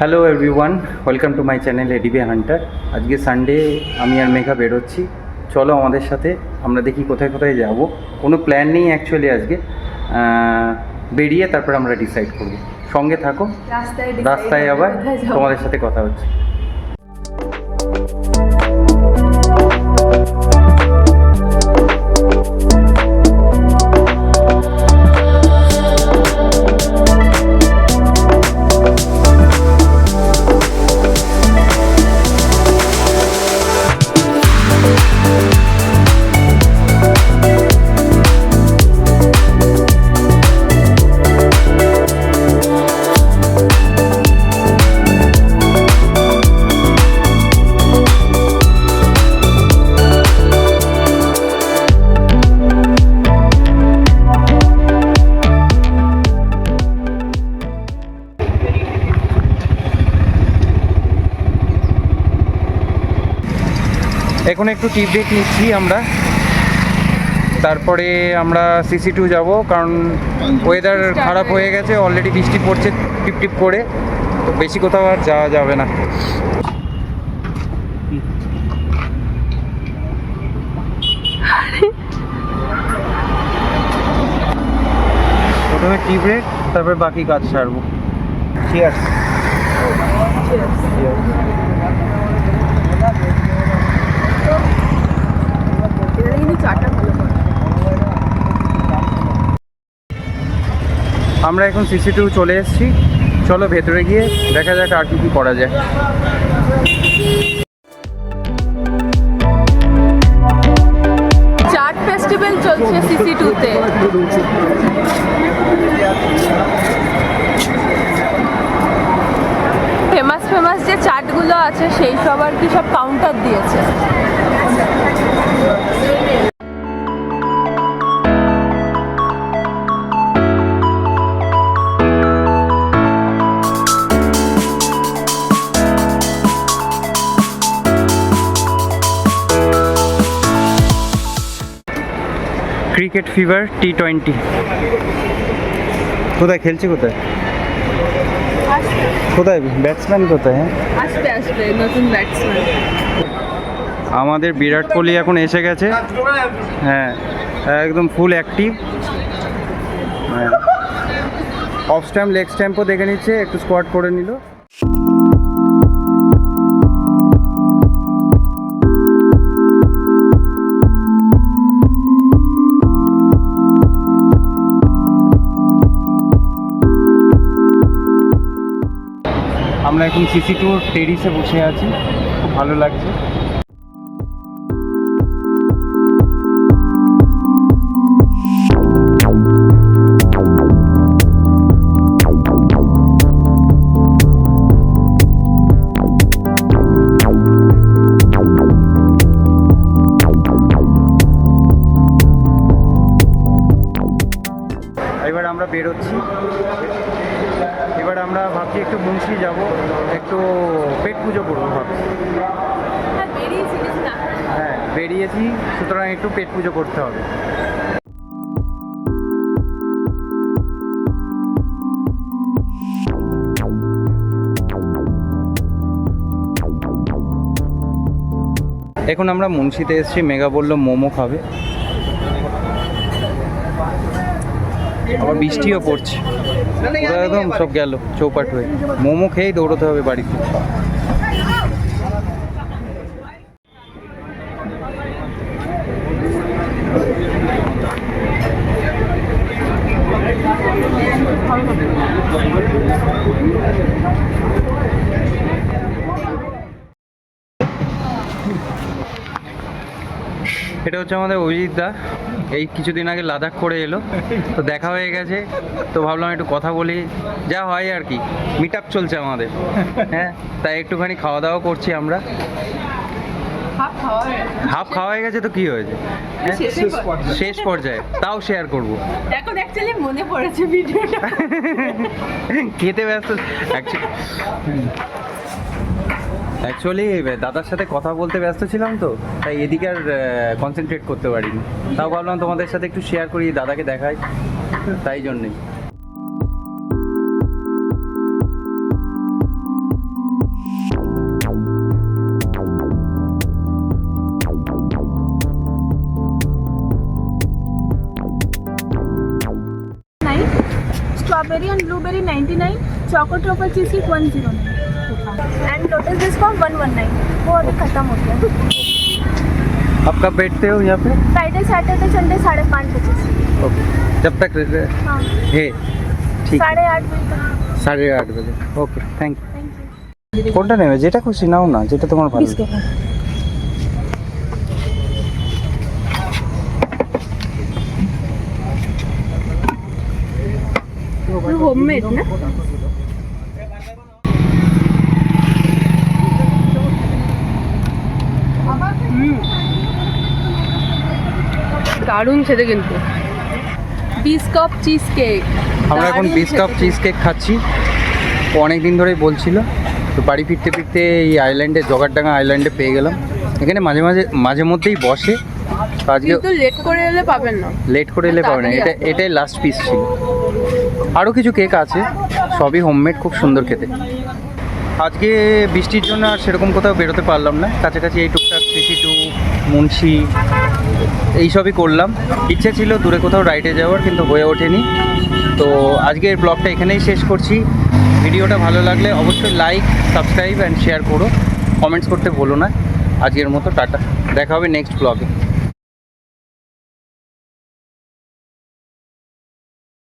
Hello everyone, welcome to my channel এডিবে hunter. আজকে Sunday, আমি আর মেঘা বেরোচ্ছি। চলো আমাদের সাথে, আমরা দেখি কোথায় কোথায় যাব। কোনো প্ল্যান নেই অ্যাকচুয়ালি আজকে, বেরিয়ে তারপর আমরা ডিসাইড করব। সঙ্গে থাকো, রাস্তায় আবার তোমাদের সাথে কথা হচ্ছে। এখন একটু টি ব্রেক নিচ্ছি আমরা, তারপরে আমরা CC2 যাব, কারণ ওয়েদার খারাপ হয়ে গেছে, অলরেডি বৃষ্টি পড়ছে টিপ টিপ করে, তো বেশি কোথাও আর যাওয়া যাবে না। প্রথমে টি ব্রেক, তারপরে বাকি কাজ সারবো। চিয়ার্স। আমরা এখন CC2 চলে এসেছি। চলো ভেতরে গিয়ে দেখা যাক আর কি করা যায়। চাট ফেস্টিভ্যাল চলছে CC2-তে। ফেমাস যে চাটগুলো আছে সেই সব আর কি সব কাউন্টার দিয়েছে। ক্রিকেট ফিভার T20 কোথায় খেলছে? কোথায় কোথায় ব্যাটসম্যান কোথায়? হ্যাঁ, আসবে নতুন ব্যাটসম্যান। আমাদের বিরাট কোহলি এখন এসে গেছে। হ্যাঁ, একদম full active. Off stump, leg স্ট্যাম্পও দেখে নিচ্ছে, একটু স্কোয়াড করে নিল। আমরা এখন CC2 টেরিসে বসে আছি, খুব ভালো লাগছে। এবার আমরা বেরোচ্ছি। এবার আমরা ভাবছি একটু মুন্সি যাব, একটু পেট পুজো করবো ভাবছি। হ্যাঁ, বেরিয়েছি, সুতরাং একটু পেট পুজো করতে হবে। এখন আমরা মুন্সিতে এসেছি, মেঘা বললো মোমো খাবে, আবার বৃষ্টিও পড়ছে, একদম সব গেল চৌপাট হয়ে। মোমো খেয়েই দৌড়তে হবে বাড়িতে। এটা হচ্ছে আমাদের অভিজিৎ দা, এই কিছুদিন আগে লাদাখ করে এলো, তো দেখা হয়ে গেছে, তো ভাবলাম একটু কথা বলি, যা হয় আর কি, মিট আপ চলছে আমাদের। হ্যাঁ, তাই একটুখানি খাওয়া দাওয়া করছি আমরা। হাফ খাওয়া হয়ে গেছে তো কি হয়েছে, শেষ পর্যায়ে তাও শেয়ার করব। এখন অ্যাকচুয়ালি মনে পড়েছে ভিডিওটা, খেতে ব্যস্ত অ্যাকচুয়ালি দাদার সাথে কথা বলতে ব্যস্ত ছিলাম, তো তাই এদিকে আর কনসেন্ট্রেট করতে পারিনি। তাও ভাবলাম তোমাদের সাথে একটু শেয়ার করি, দাদাকে দেখাই, তাই জন্যেই। Strawberry and blueberry 99, choco truffle cheese cake 109 and lotus Biscoff 119। वो अभी खत्म हो गया। आप कब बैठते हो यहाँ पे? फ्राइडे सैटरडे संडे 5:30 बजे से। ओके, जब तक हाँ, है ঠিক 8:30 बजे तक। 8:30 বাজে। ওকে, থ্যাংক थैंक ইউ। यू। কোনটা নেবে? যেটা খুশি নাও না, যেটা তোমার ভালো লাগে। হোমমেড না? দারুণ খেতে কিন্তু। বিস্কাপ চিজ কেক। আমরা এখন বিস্কাপ চিজ কেক খাচ্ছি। ও অনেক দিন ধরেই বলছিল, তো বাড়ি ফিরতে ফিরতে এই আইল্যান্ডে, জগারডাঙ্গা আইল্যান্ডে পেয়ে গেলাম। এখানে মাঝে মধ্যেই বসে। তো আজকে কিন্তু লেট করে এলে পাবেন না। লেট করে এলে পাবে না, এটাই লাস্ট পিস ছিল। আরও কিছু কেক আছে, সবই হোমমেড, খুব সুন্দর খেতে। আজকে বৃষ্টির জন্য আর সেরকম কোথাও বেরোতে পারলাম না। কাছাকাছি এই টুকটাক সিসি2, মুন্সি এইসবই করলাম। ইচ্ছে ছিল দূরে কোথাও রাইডে যাওয়ার, কিন্তু হয়ে ওঠেনি। তো আজকের ব্লগটা এখানেই শেষ করছি। ভিডিওটা ভালো লাগলে অবশ্যই লাইক, সাবস্ক্রাইব অ্যান্ড শেয়ার করো। কমেন্টস করতে ভুলো না। আজকের মতো টাটা, দেখা হবে নেক্সট ব্লগে।